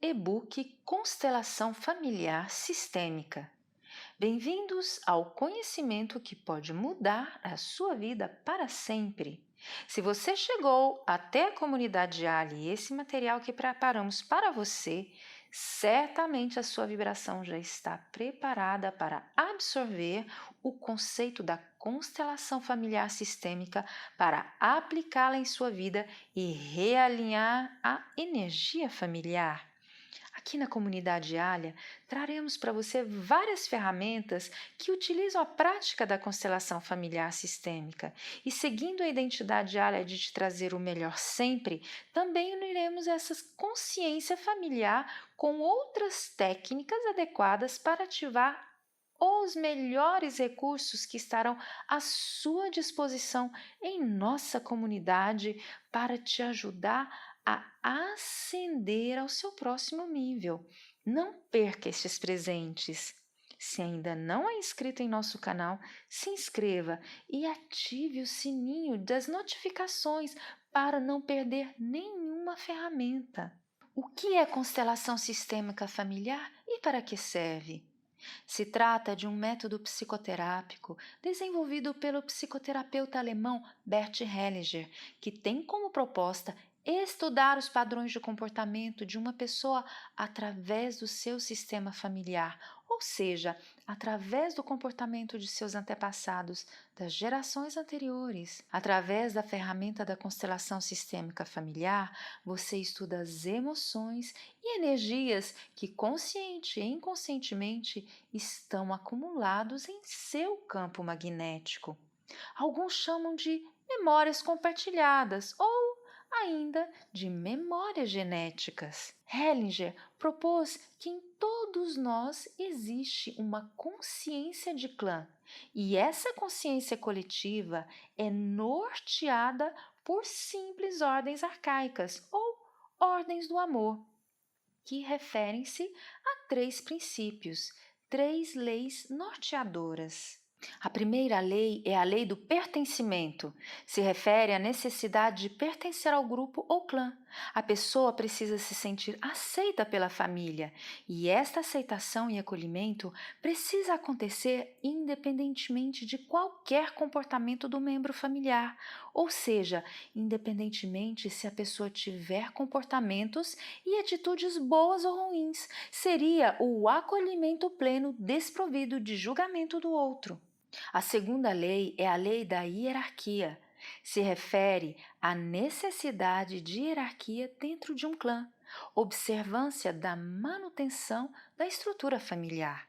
e-book Constelação Familiar Sistêmica. Bem-vindos ao conhecimento que pode mudar a sua vida para sempre. Se você chegou até a comunidade Ali e esse material que preparamos para você, certamente a sua vibração já está preparada para absorver o conceito da constelação familiar sistêmica para aplicá-la em sua vida e realinhar a energia familiar. Aqui na comunidade Alia, traremos para você várias ferramentas que utilizam a prática da constelação familiar sistêmica. E seguindo a identidade Alia de te trazer o melhor sempre, também uniremos essa consciência familiar com outras técnicas adequadas para ativar os melhores recursos que estarão à sua disposição em nossa comunidade para te ajudar a ascender ao seu próximo nível. Não perca estes presentes. Se ainda não é inscrito em nosso canal, se inscreva e ative o sininho das notificações para não perder nenhuma ferramenta. O que é constelação sistêmica familiar e para que serve? Se trata de um método psicoterápico desenvolvido pelo psicoterapeuta alemão Bert Hellinger, que tem como proposta estudar os padrões de comportamento de uma pessoa através do seu sistema familiar, ou seja, através do comportamento de seus antepassados, das gerações anteriores. Através da ferramenta da constelação sistêmica familiar, você estuda as emoções e energias que consciente e inconscientemente estão acumulados em seu campo magnético. Alguns chamam de memórias compartilhadas ou ainda de memórias genéticas. Hellinger propôs que em todos nós existe uma consciência de clã e essa consciência coletiva é norteada por simples ordens arcaicas ou ordens do amor, que referem-se a 3 princípios, 3 leis norteadoras. A primeira lei é a lei do pertencimento. Se refere à necessidade de pertencer ao grupo ou clã. A pessoa precisa se sentir aceita pela família e esta aceitação e acolhimento precisa acontecer independentemente de qualquer comportamento do membro familiar, ou seja, independentemente se a pessoa tiver comportamentos e atitudes boas ou ruins, seria o acolhimento pleno desprovido de julgamento do outro. A segunda lei é a lei da hierarquia. Se refere à necessidade de hierarquia dentro de um clã, observância da manutenção da estrutura familiar.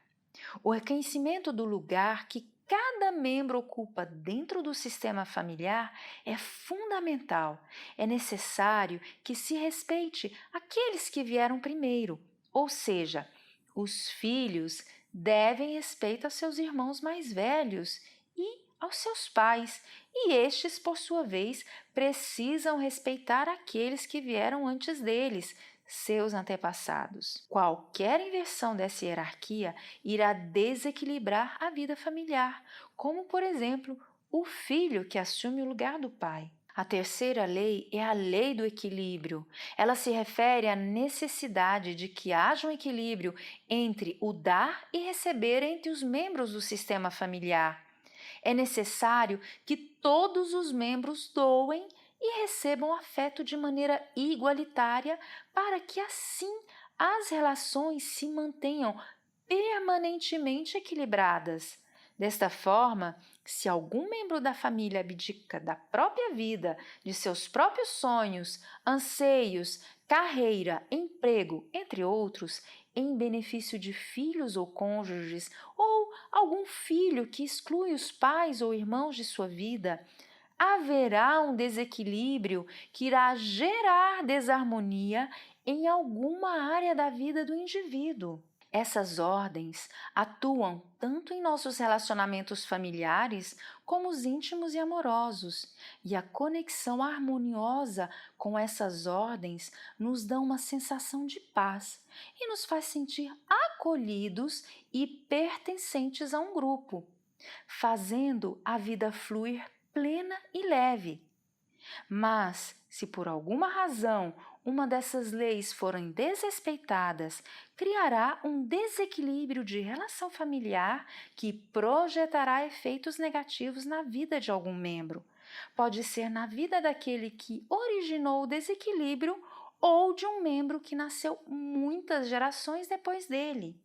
O reconhecimento do lugar que cada membro ocupa dentro do sistema familiar é fundamental. É necessário que se respeite aqueles que vieram primeiro, ou seja, os filhos devem respeito aos seus irmãos mais velhos e aos seus pais, e estes, por sua vez, precisam respeitar aqueles que vieram antes deles, seus antepassados. Qualquer inversão dessa hierarquia irá desequilibrar a vida familiar, como, por exemplo, o filho que assume o lugar do pai. A terceira lei é a lei do equilíbrio. Ela se refere à necessidade de que haja um equilíbrio entre o dar e receber entre os membros do sistema familiar. É necessário que todos os membros doem e recebam afeto de maneira igualitária para que assim as relações se mantenham permanentemente equilibradas. Desta forma, se algum membro da família abdica da própria vida, de seus próprios sonhos, anseios, carreira, emprego, entre outros, em benefício de filhos ou cônjuges, ou algum filho que exclui os pais ou irmãos de sua vida, haverá um desequilíbrio que irá gerar desarmonia em alguma área da vida do indivíduo. Essas ordens atuam tanto em nossos relacionamentos familiares como os íntimos e amorosos, e a conexão harmoniosa com essas ordens nos dá uma sensação de paz e nos faz sentir acolhidos e pertencentes a um grupo, fazendo a vida fluir plena e leve. Mas, se por alguma razão uma dessas leis forem desrespeitadas, criará um desequilíbrio de relação familiar que projetará efeitos negativos na vida de algum membro. Pode ser na vida daquele que originou o desequilíbrio ou de um membro que nasceu muitas gerações depois dele.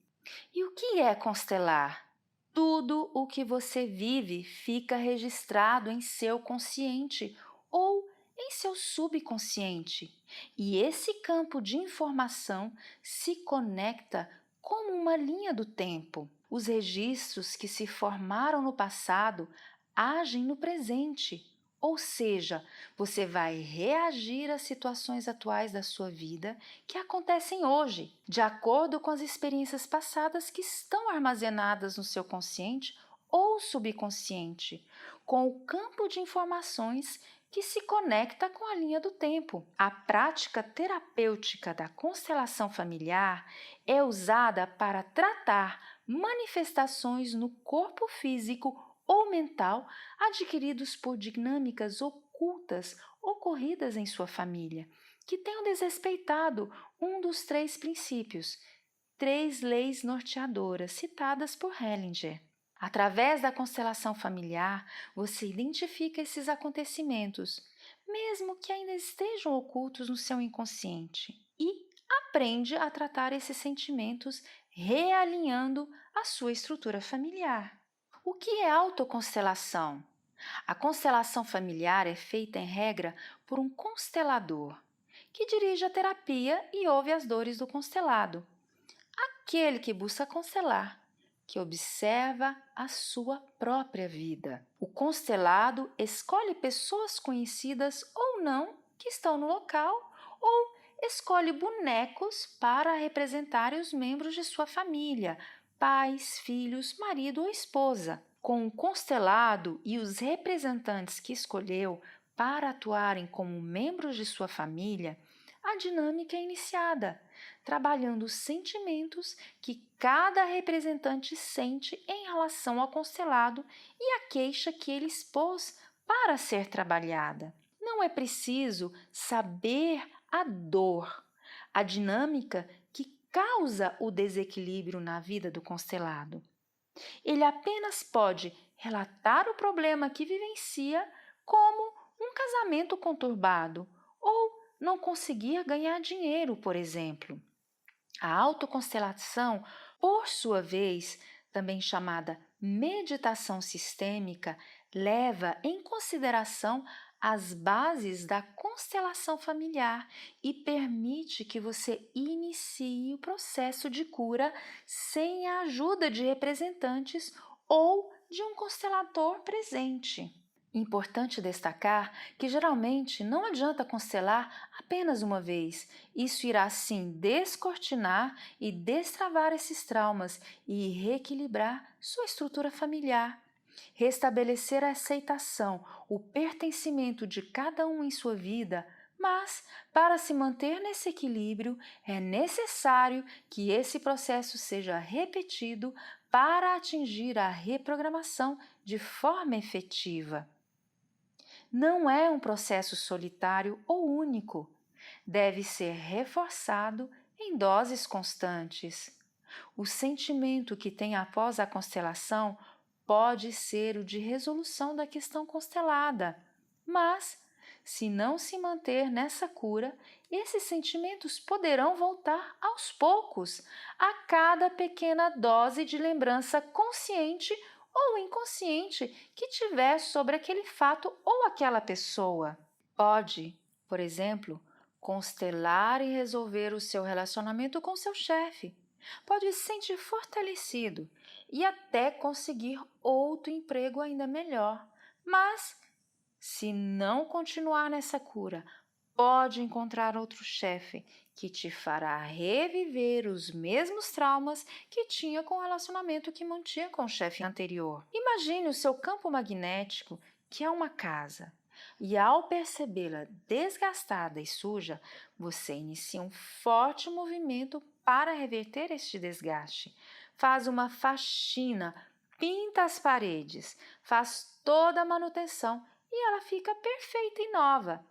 E o que é constelar? Tudo o que você vive fica registrado em seu consciente ou em seu subconsciente, e esse campo de informação se conecta como uma linha do tempo. Os registros que se formaram no passado agem no presente, ou seja, você vai reagir às situações atuais da sua vida que acontecem hoje, de acordo com as experiências passadas que estão armazenadas no seu consciente ou subconsciente, com o campo de informações que se conecta com a linha do tempo. A prática terapêutica da constelação familiar é usada para tratar manifestações no corpo físico ou mental adquiridos por dinâmicas ocultas ocorridas em sua família, que tenham desrespeitado um dos 3 princípios, 3 leis norteadoras citadas por Hellinger. Através da constelação familiar, você identifica esses acontecimentos, mesmo que ainda estejam ocultos no seu inconsciente, e aprende a tratar esses sentimentos realinhando a sua estrutura familiar. O que é autoconstelação? A constelação familiar é feita, em regra, por um constelador, que dirige a terapia e ouve as dores do constelado. Aquele que busca constelar, que observa a sua própria vida. O constelado escolhe pessoas conhecidas ou não que estão no local, ou escolhe bonecos para representarem os membros de sua família, pais, filhos, marido ou esposa. Com o constelado e os representantes que escolheu para atuarem como membros de sua família, a dinâmica é iniciada, trabalhando os sentimentos que cada representante sente em relação ao constelado e a queixa que ele expôs para ser trabalhada. Não é preciso saber a dor, a dinâmica que causa o desequilíbrio na vida do constelado. Ele apenas pode relatar o problema que vivencia, como um casamento conturbado ou não conseguir ganhar dinheiro, por exemplo. A autoconstelação, por sua vez, também chamada meditação sistêmica, leva em consideração as bases da constelação familiar e permite que você inicie o processo de cura sem a ajuda de representantes ou de um constelador presente. Importante destacar que geralmente não adianta constelar apenas uma vez. Isso irá sim descortinar e destravar esses traumas e reequilibrar sua estrutura familiar. Restabelecer a aceitação, o pertencimento de cada um em sua vida, mas para se manter nesse equilíbrio é necessário que esse processo seja repetido para atingir a reprogramação de forma efetiva. Não é um processo solitário ou único. Deve ser reforçado em doses constantes. O sentimento que tem após a constelação pode ser o de resolução da questão constelada, mas, se não se manter nessa cura, esses sentimentos poderão voltar aos poucos, a cada pequena dose de lembrança consciente ou inconsciente que tiver sobre aquele fato ou aquela pessoa. Pode, por exemplo, constelar e resolver o seu relacionamento com seu chefe. Pode se sentir fortalecido e até conseguir outro emprego ainda melhor. Mas, se não continuar nessa cura, pode encontrar outro chefe que te fará reviver os mesmos traumas que tinha com o relacionamento que mantinha com o chefe anterior. Imagine o seu campo magnético, que é uma casa, e ao percebê-la desgastada e suja, você inicia um forte movimento para reverter este desgaste. Faz uma faxina, pinta as paredes, faz toda a manutenção e ela fica perfeita e nova.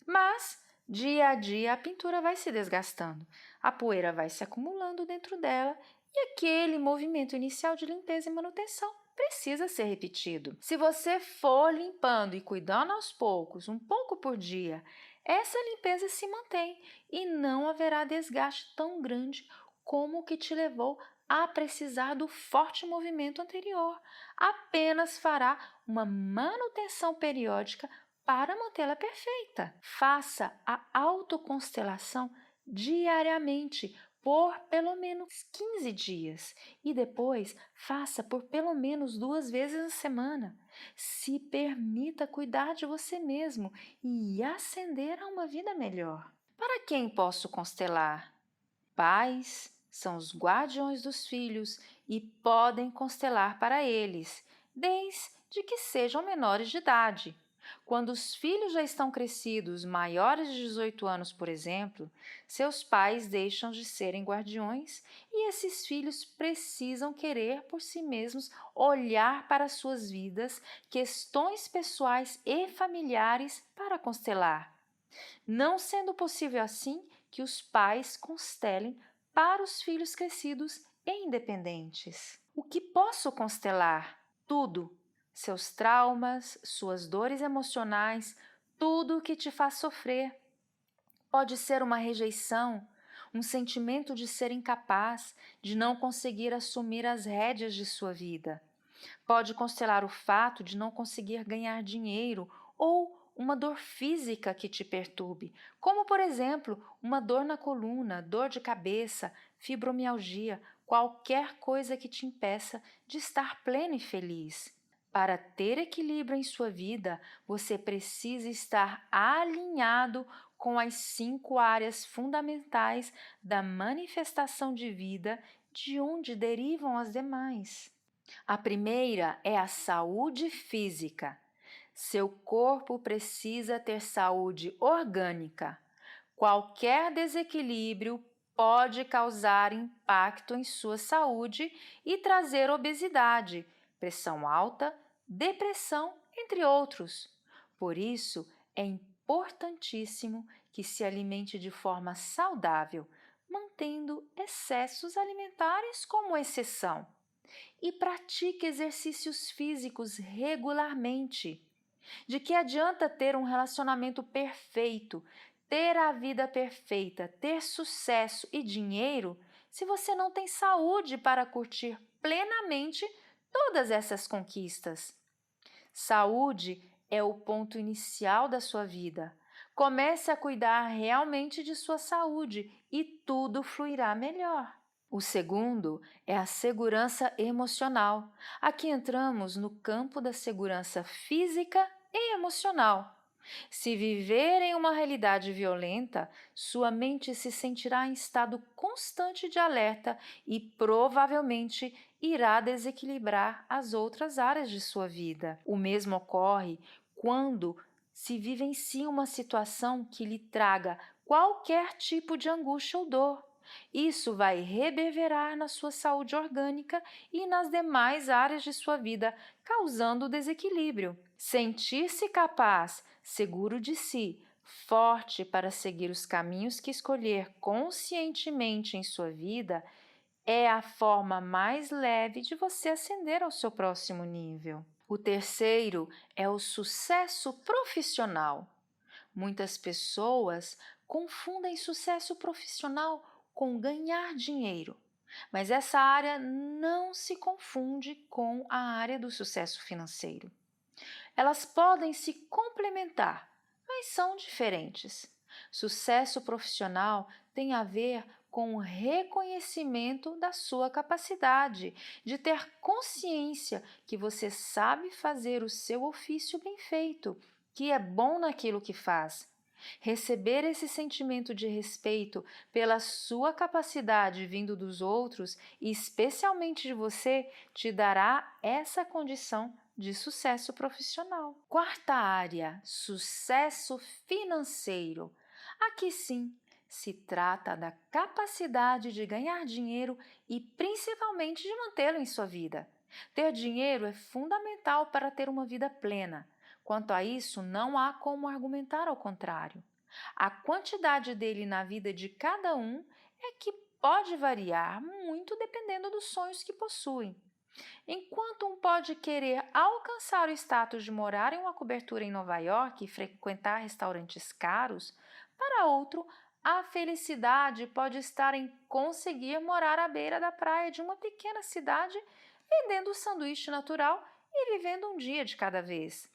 Mas, Dia a dia, a pintura vai se desgastando, a poeira vai se acumulando dentro dela e aquele movimento inicial de limpeza e manutenção precisa ser repetido. Se você for limpando e cuidando aos poucos, um pouco por dia, essa limpeza se mantém e não haverá desgaste tão grande como o que te levou a precisar do forte movimento anterior. Apenas fará uma manutenção periódica para mantê-la perfeita. Faça a autoconstelação diariamente por pelo menos 15 dias e depois faça por pelo menos 2 vezes na semana. Se permita cuidar de você mesmo e ascender a uma vida melhor. Para quem posso constelar? Pais são os guardiões dos filhos e podem constelar para eles, desde que sejam menores de idade. Quando os filhos já estão crescidos, maiores de 18 anos, por exemplo, seus pais deixam de serem guardiões e esses filhos precisam querer por si mesmos olhar para suas vidas, questões pessoais e familiares para constelar. Não sendo possível assim que os pais constelem para os filhos crescidos e independentes. O que posso constelar? Tudo. Seus traumas, suas dores emocionais, tudo o que te faz sofrer. Pode ser uma rejeição, um sentimento de ser incapaz, de não conseguir assumir as rédeas de sua vida. Pode constelar o fato de não conseguir ganhar dinheiro ou uma dor física que te perturbe, como, por exemplo, uma dor na coluna, dor de cabeça, fibromialgia, qualquer coisa que te impeça de estar pleno e feliz. Para ter equilíbrio em sua vida, você precisa estar alinhado com as 5 áreas fundamentais da manifestação de vida, de onde derivam as demais. A primeira é a saúde física. Seu corpo precisa ter saúde orgânica. Qualquer desequilíbrio pode causar impacto em sua saúde e trazer obesidade, pressão alta, depressão, entre outros. Por isso, é importantíssimo que se alimente de forma saudável, mantendo excessos alimentares como exceção e pratique exercícios físicos regularmente. De que adianta ter um relacionamento perfeito, ter a vida perfeita, ter sucesso e dinheiro, se você não tem saúde para curtir plenamente todas essas conquistas? Saúde é o ponto inicial da sua vida. Comece a cuidar realmente de sua saúde e tudo fluirá melhor. O segundo é a segurança emocional. Aqui entramos no campo da segurança física e emocional. Se viver em uma realidade violenta, sua mente se sentirá em estado constante de alerta e provavelmente irá desequilibrar as outras áreas de sua vida. O mesmo ocorre quando se vivencia uma situação que lhe traga qualquer tipo de angústia ou dor. Isso vai reverberar na sua saúde orgânica e nas demais áreas de sua vida, causando desequilíbrio. Sentir-se capaz, seguro de si, forte para seguir os caminhos que escolher conscientemente em sua vida é a forma mais leve de você ascender ao seu próximo nível. O terceiro é o sucesso profissional. Muitas pessoas confundem sucesso profissional com ganhar dinheiro, mas essa área não se confunde com a área do sucesso financeiro. Elas podem se complementar, mas são diferentes. Sucesso profissional tem a ver com o reconhecimento da sua capacidade, de ter consciência que você sabe fazer o seu ofício bem feito, que é bom naquilo que faz. Receber esse sentimento de respeito pela sua capacidade vindo dos outros, e especialmente de você, te dará essa condição de sucesso profissional. Quarta área, sucesso financeiro. Aqui sim, se trata da capacidade de ganhar dinheiro e principalmente de mantê-lo em sua vida. Ter dinheiro é fundamental para ter uma vida plena. Quanto a isso, não há como argumentar ao contrário. A quantidade dele na vida de cada um é que pode variar muito dependendo dos sonhos que possuem. Enquanto um pode querer alcançar o status de morar em uma cobertura em Nova York e frequentar restaurantes caros, para outro, a felicidade pode estar em conseguir morar à beira da praia de uma pequena cidade, vendendo sanduíche natural e vivendo um dia de cada vez.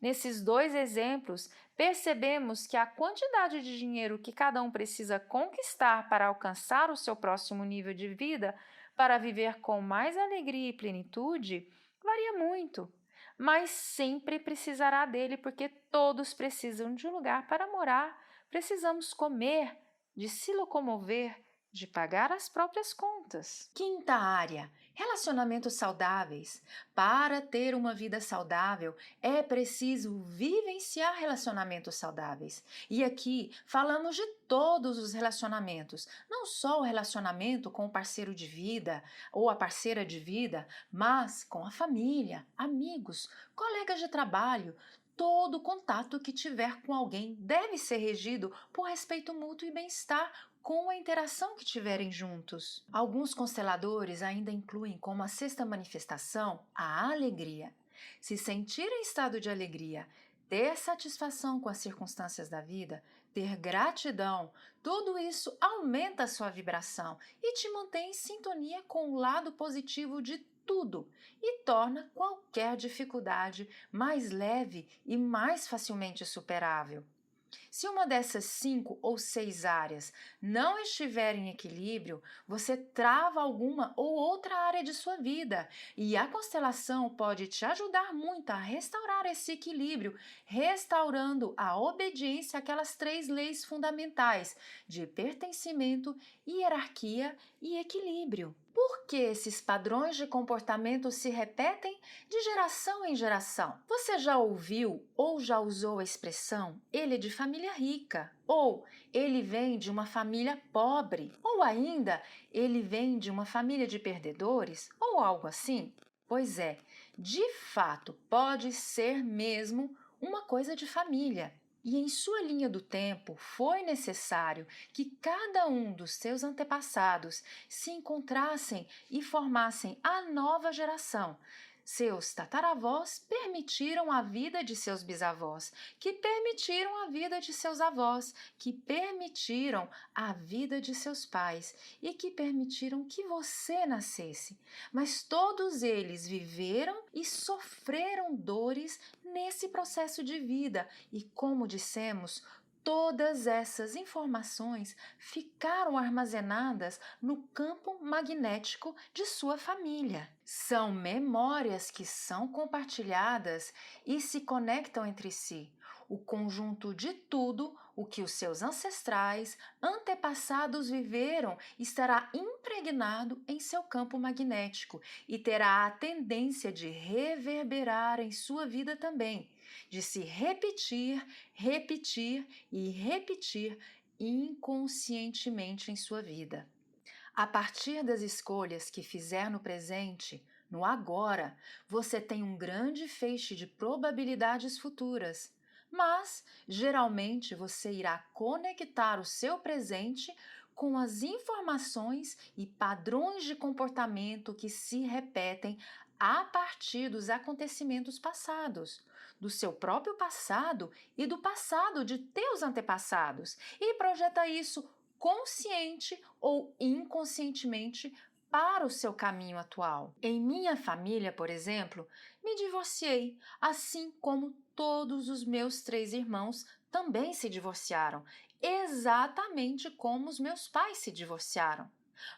Nesses dois exemplos, percebemos que a quantidade de dinheiro que cada um precisa conquistar para alcançar o seu próximo nível de vida, para viver com mais alegria e plenitude, varia muito, mas sempre precisará dele porque todos precisam de um lugar para morar, precisamos comer, de se locomover, de pagar as próprias contas. Quinta área: relacionamentos saudáveis. Para ter uma vida saudável, é preciso vivenciar relacionamentos saudáveis. E aqui falamos de todos os relacionamentos, não só o relacionamento com o parceiro de vida ou a parceira de vida, mas com a família, amigos, colegas de trabalho. Todo contato que tiver com alguém deve ser regido por respeito mútuo e bem-estar com a interação que tiverem juntos. Alguns consteladores ainda incluem como a sexta manifestação a alegria. Se sentir em estado de alegria, ter satisfação com as circunstâncias da vida, ter gratidão, tudo isso aumenta a sua vibração e te mantém em sintonia com o lado positivo de tudo e torna qualquer dificuldade mais leve e mais facilmente superável. Se uma dessas 5 ou 6 áreas não estiver em equilíbrio, você trava alguma ou outra área de sua vida e a constelação pode te ajudar muito a restaurar esse equilíbrio, restaurando a obediência àquelas 3 leis fundamentais de pertencimento, hierarquia e equilíbrio. Por que esses padrões de comportamento se repetem de geração em geração? Você já ouviu ou já usou a expressão "ele é de família rica" ou "ele vem de uma família pobre" ou ainda "ele vem de uma família de perdedores" ou algo assim? Pois é, de fato, pode ser mesmo uma coisa de família. E em sua linha do tempo foi necessário que cada um dos seus antepassados se encontrassem e formassem a nova geração. Seus tataravós permitiram a vida de seus bisavós, que permitiram a vida de seus avós, que permitiram a vida de seus pais e que permitiram que você nascesse. Mas todos eles viveram e sofreram dores nesse processo de vida e, como dissemos, todas essas informações ficaram armazenadas no campo magnético de sua família. São memórias que são compartilhadas e se conectam entre si. O conjunto de tudo o que os seus ancestrais, antepassados viveram estará impregnado em seu campo magnético e terá a tendência de reverberar em sua vida também, de se repetir, repetir e repetir inconscientemente em sua vida. A partir das escolhas que fizer no presente, no agora, você tem um grande feixe de probabilidades futuras. Mas, geralmente, você irá conectar o seu presente com as informações e padrões de comportamento que se repetem a partir dos acontecimentos passados, do seu próprio passado e do passado de teus antepassados, e projeta isso consciente ou inconscientemente para o seu caminho atual. Em minha família, por exemplo, me divorciei, assim como todos os meus 3 irmãos também se divorciaram, exatamente como os meus pais se divorciaram.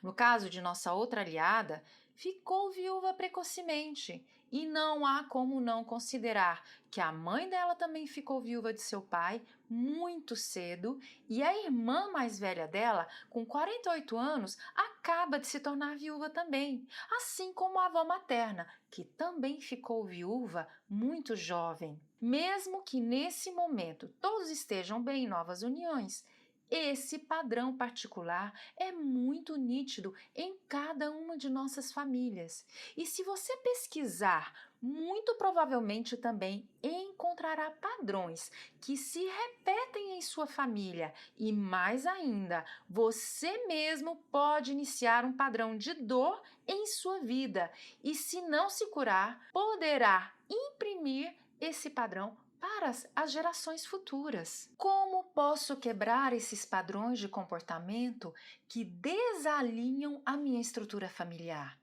No caso de nossa outra aliada, ficou viúva precocemente e não há como não considerar que a mãe dela também ficou viúva de seu pai muito cedo e a irmã mais velha dela, com 48 anos, acaba de se tornar viúva também, assim como a avó materna, que também ficou viúva muito jovem. Mesmo que nesse momento todos estejam bem em novas uniões, Esse padrão particular é muito nítido em cada uma de nossas famílias. E se você pesquisar, muito provavelmente também encontrará padrões que se repetem em sua família. E mais ainda, você mesmo pode iniciar um padrão de dor em sua vida. E se não se curar, poderá imprimir esse padrão para as gerações futuras. Como posso quebrar esses padrões de comportamento que desalinham a minha estrutura familiar?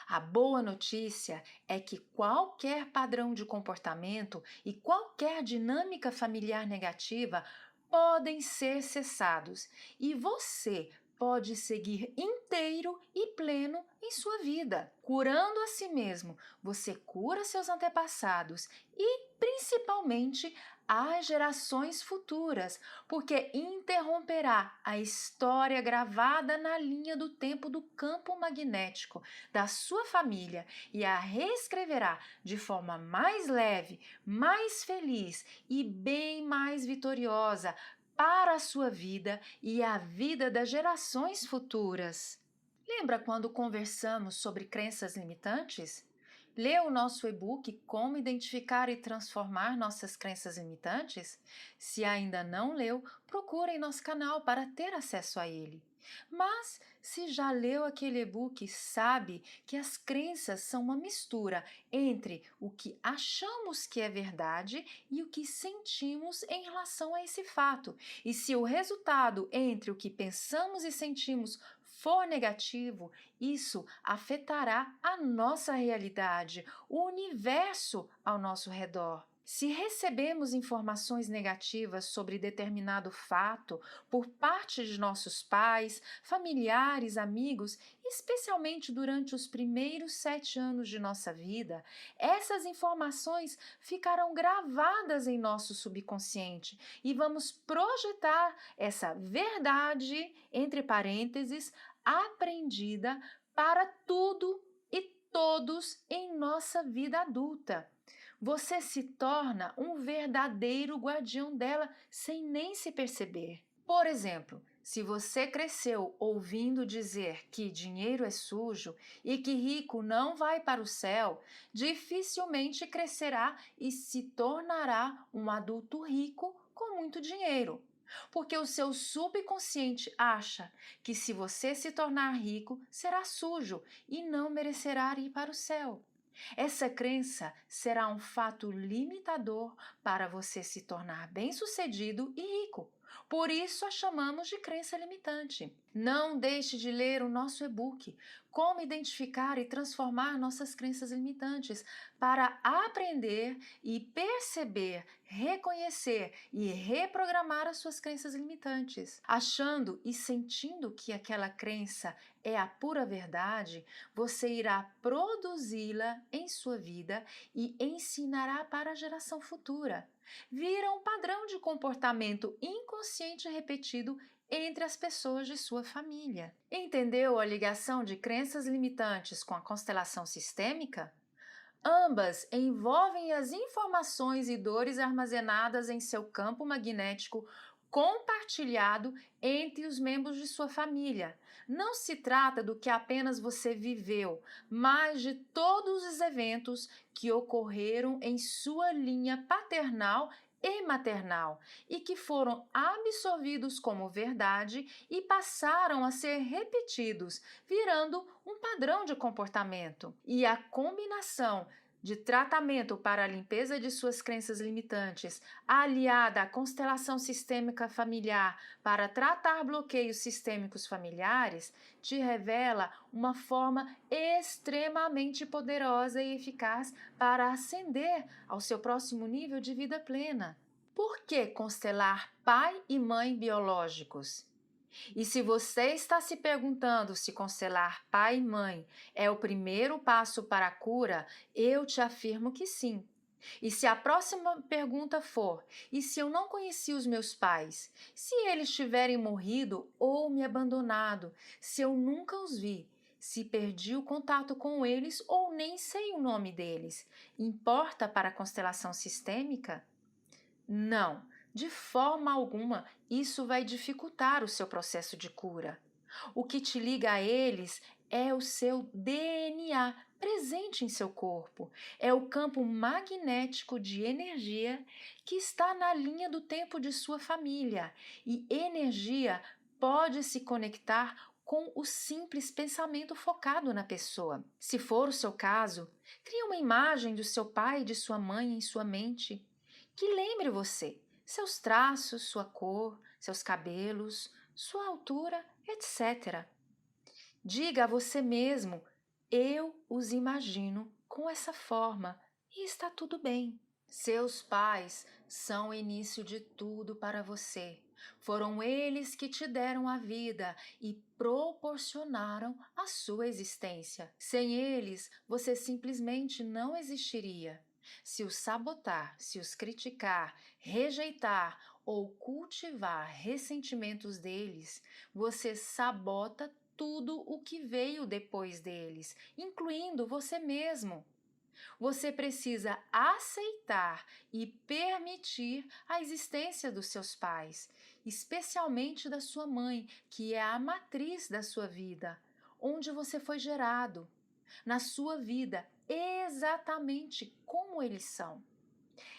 A boa notícia é que qualquer padrão de comportamento e qualquer dinâmica familiar negativa podem ser cessados e você pode seguir inteiro e pleno em sua vida. Curando a si mesmo, você cura seus antepassados e, principalmente, as gerações futuras, porque interromperá a história gravada na linha do tempo do campo magnético da sua família e a reescreverá de forma mais leve, mais feliz e bem mais vitoriosa para a sua vida e a vida das gerações futuras. Lembra quando conversamos sobre crenças limitantes? Lê o nosso e-book Como Identificar e Transformar Nossas Crenças Limitantes? Se ainda não leu, procure em nosso canal para ter acesso a ele. Mas, se já leu aquele e-book, sabe que as crenças são uma mistura entre o que achamos que é verdade e o que sentimos em relação a esse fato. E se o resultado entre o que pensamos e sentimos for negativo, isso afetará a nossa realidade, o universo ao nosso redor. Se recebemos informações negativas sobre determinado fato por parte de nossos pais, familiares, amigos, especialmente durante os primeiros 7 anos de nossa vida, essas informações ficarão gravadas em nosso subconsciente e vamos projetar essa verdade, entre parênteses, aprendida para tudo e todos em nossa vida adulta. Você se torna um verdadeiro guardião dela sem nem se perceber. Por exemplo, se você cresceu ouvindo dizer que dinheiro é sujo e que rico não vai para o céu, dificilmente crescerá e se tornará um adulto rico com muito dinheiro. Porque o seu subconsciente acha que se você se tornar rico, será sujo e não merecerá ir para o céu. Essa crença será um fato limitador para você se tornar bem-sucedido e rico. Por isso a chamamos de crença limitante. Não deixe de ler o nosso e-book Como Identificar e Transformar Nossas Crenças Limitantes para aprender e perceber, reconhecer e reprogramar as suas crenças limitantes. Achando e sentindo que aquela crença é a pura verdade, você irá produzi-la em sua vida e ensinará para a geração futura. Vira um padrão de comportamento inconsciente repetido entre as pessoas de sua família. Entendeu a ligação de crenças limitantes com a constelação sistêmica? Ambas envolvem as informações e dores armazenadas em seu campo magnético compartilhado entre os membros de sua família. Não se trata do que apenas você viveu, mas de todos os eventos que ocorreram em sua linha paternal e maternal e que foram absorvidos como verdade e passaram a ser repetidos, virando um padrão de comportamento. E a combinação de tratamento para a limpeza de suas crenças limitantes, aliada à constelação sistêmica familiar para tratar bloqueios sistêmicos familiares, te revela uma forma extremamente poderosa e eficaz para ascender ao seu próximo nível de vida plena. Por que constelar pai e mãe biológicos? E se você está se perguntando se constelar pai e mãe é o primeiro passo para a cura, eu te afirmo que sim. E se a próxima pergunta for: e se eu não conheci os meus pais? Se eles tiverem morrido ou me abandonado? Se eu nunca os vi? Se perdi o contato com eles ou nem sei o nome deles? Importa para a constelação sistêmica? Não. De forma alguma, isso vai dificultar o seu processo de cura. O que te liga a eles é o seu DNA presente em seu corpo. É o campo magnético de energia que está na linha do tempo de sua família. E energia pode se conectar com o simples pensamento focado na pessoa. Se for o seu caso, crie uma imagem do seu pai e de sua mãe em sua mente que lembre você seus traços, sua cor, seus cabelos, sua altura, etc. Diga a você mesmo: eu os imagino com essa forma e está tudo bem. Seus pais são o início de tudo para você. Foram eles que te deram a vida e proporcionaram a sua existência. Sem eles, você simplesmente não existiria. Se os sabotar, se os criticar, rejeitar ou cultivar ressentimentos deles, você sabota tudo o que veio depois deles, incluindo você mesmo. Você precisa aceitar e permitir a existência dos seus pais, especialmente da sua mãe, que é a matriz da sua vida, onde você foi gerado, na sua vida, exatamente como eles são.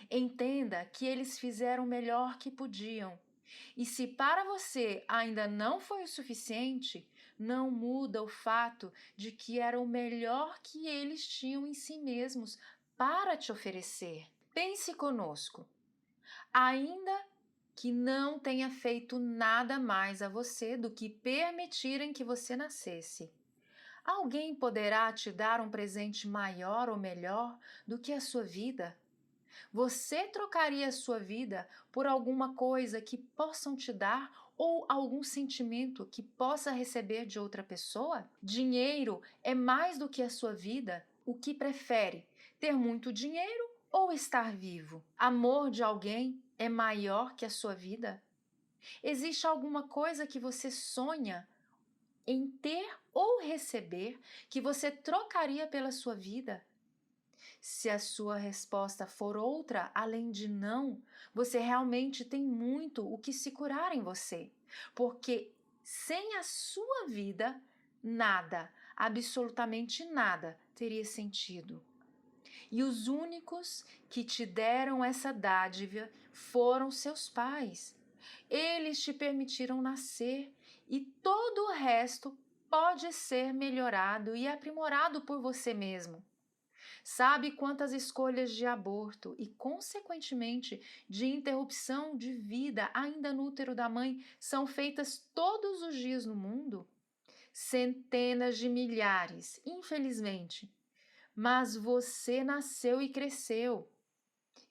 Entenda que eles fizeram o melhor que podiam. E se para você ainda não foi o suficiente, não muda o fato de que era o melhor que eles tinham em si mesmos para te oferecer. Pense conosco. Ainda que não tenha feito nada mais a você do que permitirem que você nascesse, alguém poderá te dar um presente maior ou melhor do que a sua vida? Você trocaria a sua vida por alguma coisa que possam te dar ou algum sentimento que possa receber de outra pessoa? Dinheiro é mais do que a sua vida. O que prefere? Ter muito dinheiro ou estar vivo? Amor de alguém é maior que a sua vida? Existe alguma coisa que você sonha em ter ou receber que você trocaria pela sua vida? Se a sua resposta for outra, além de não, você realmente tem muito o que se curar em você, porque sem a sua vida, nada, absolutamente nada, teria sentido. E os únicos que te deram essa dádiva foram seus pais. Eles te permitiram nascer e todo o resto pode ser melhorado e aprimorado por você mesmo. Sabe quantas escolhas de aborto e, consequentemente, de interrupção de vida ainda no útero da mãe são feitas todos os dias no mundo? Centenas de milhares, infelizmente. Mas você nasceu e cresceu.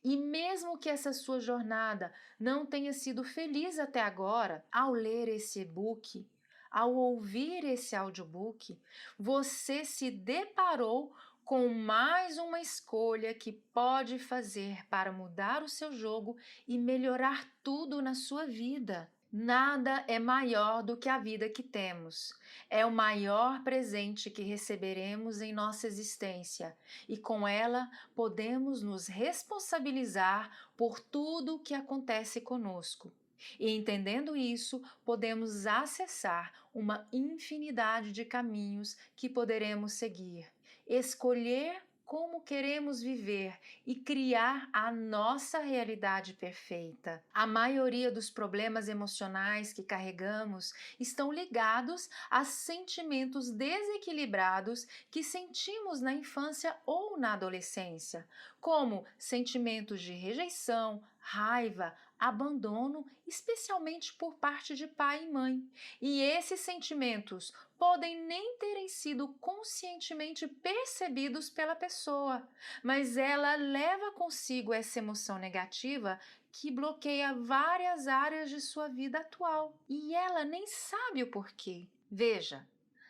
E mesmo que essa sua jornada não tenha sido feliz até agora, ao ler esse e-book, ao ouvir esse audiobook, você se deparou com mais uma escolha que pode fazer para mudar o seu jogo e melhorar tudo na sua vida. Nada é maior do que a vida que temos. É o maior presente que receberemos em nossa existência e com ela podemos nos responsabilizar por tudo o que acontece conosco. E entendendo isso, podemos acessar uma infinidade de caminhos que poderemos seguir, escolher como queremos viver e criar a nossa realidade perfeita. A maioria dos problemas emocionais que carregamos estão ligados a sentimentos desequilibrados que sentimos na infância ou na adolescência, como sentimentos de rejeição, raiva, abandono, especialmente por parte de pai e mãe. E esses sentimentos podem nem terem sido conscientemente percebidos pela pessoa, mas ela leva consigo essa emoção negativa que bloqueia várias áreas de sua vida atual e ela nem sabe o porquê. Veja,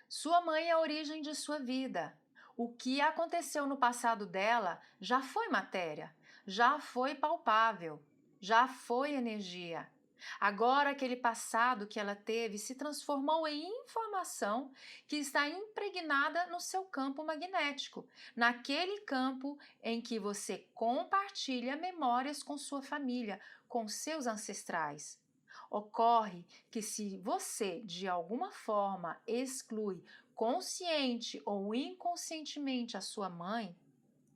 sua mãe é a origem de sua vida. O que aconteceu no passado dela já foi matéria, já foi palpável, já foi energia. Agora, aquele passado que ela teve se transformou em informação que está impregnada no seu campo magnético, naquele campo em que você compartilha memórias com sua família, com seus ancestrais. Ocorre que, se você de alguma forma exclui consciente ou inconscientemente a sua mãe,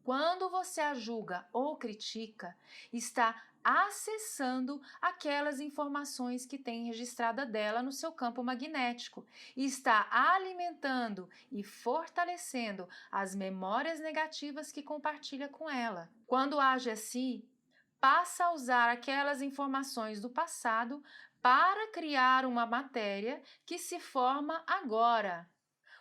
quando você a julga ou critica, está acessando aquelas informações que tem registrada dela no seu campo magnético e está alimentando e fortalecendo as memórias negativas que compartilha com ela. Quando age assim, passa a usar aquelas informações do passado para criar uma matéria que se forma agora,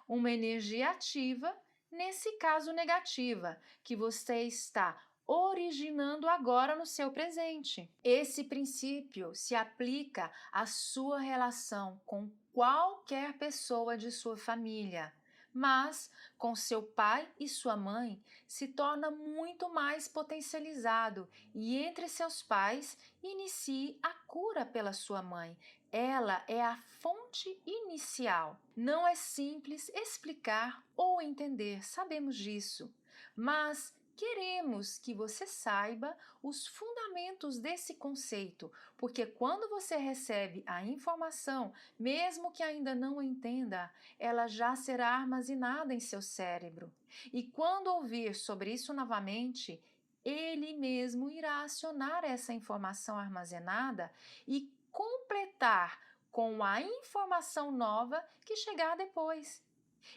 uma energia ativa, nesse caso negativa, que você está originando agora no seu presente. Esse princípio se aplica à sua relação com qualquer pessoa de sua família, mas com seu pai e sua mãe se torna muito mais potencializado, e entre seus pais inicie a cura pela sua mãe. Ela é a fonte inicial. Não é simples explicar ou entender, sabemos disso, mas queremos que você saiba os fundamentos desse conceito, porque quando você recebe a informação, mesmo que ainda não a entenda, ela já será armazenada em seu cérebro. E quando ouvir sobre isso novamente, ele mesmo irá acionar essa informação armazenada e completar com a informação nova que chegar depois.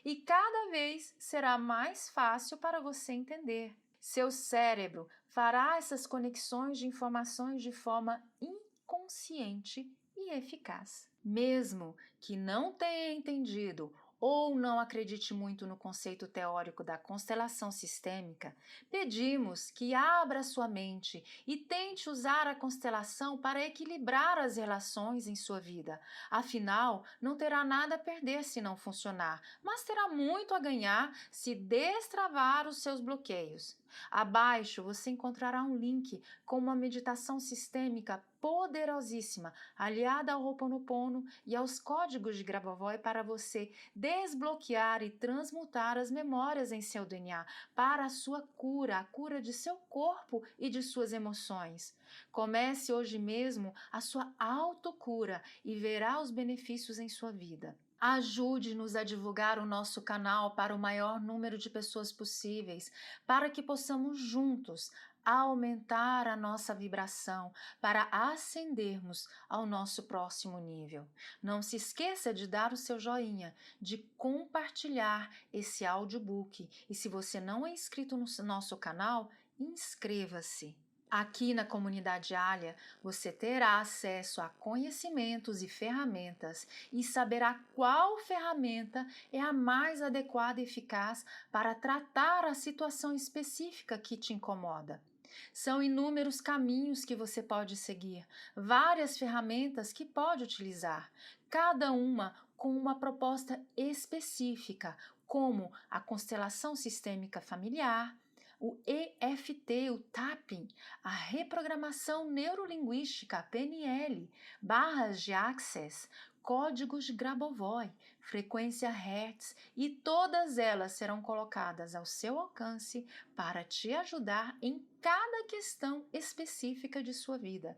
E cada vez será mais fácil para você entender. Seu cérebro fará essas conexões de informações de forma inconsciente e eficaz. Mesmo que não tenha entendido ou não acredite muito no conceito teórico da constelação sistêmica, pedimos que abra sua mente e tente usar a constelação para equilibrar as relações em sua vida. Afinal, não terá nada a perder se não funcionar, mas terá muito a ganhar se destravar os seus bloqueios. Abaixo você encontrará um link com uma meditação sistêmica poderosíssima, aliada ao Ho'oponopono e aos códigos de Grabovoi, para você desbloquear e transmutar as memórias em seu DNA para a sua cura, a cura de seu corpo e de suas emoções. Comece hoje mesmo a sua autocura e verá os benefícios em sua vida. Ajude-nos a divulgar o nosso canal para o maior número de pessoas possíveis, para que possamos juntos aumentar a nossa vibração, para ascendermos ao nosso próximo nível. Não se esqueça de dar o seu joinha, de compartilhar esse audiobook, e se você não é inscrito no nosso canal, inscreva-se. Aqui na comunidade Alia, você terá acesso a conhecimentos e ferramentas e saberá qual ferramenta é a mais adequada e eficaz para tratar a situação específica que te incomoda. São inúmeros caminhos que você pode seguir, várias ferramentas que pode utilizar, cada uma com uma proposta específica, como a constelação sistêmica familiar, o EFT, o Tapping, a reprogramação neurolinguística, PNL, barras de Access, códigos de Grabovoi, frequência Hertz, e todas elas serão colocadas ao seu alcance para te ajudar em cada questão específica de sua vida.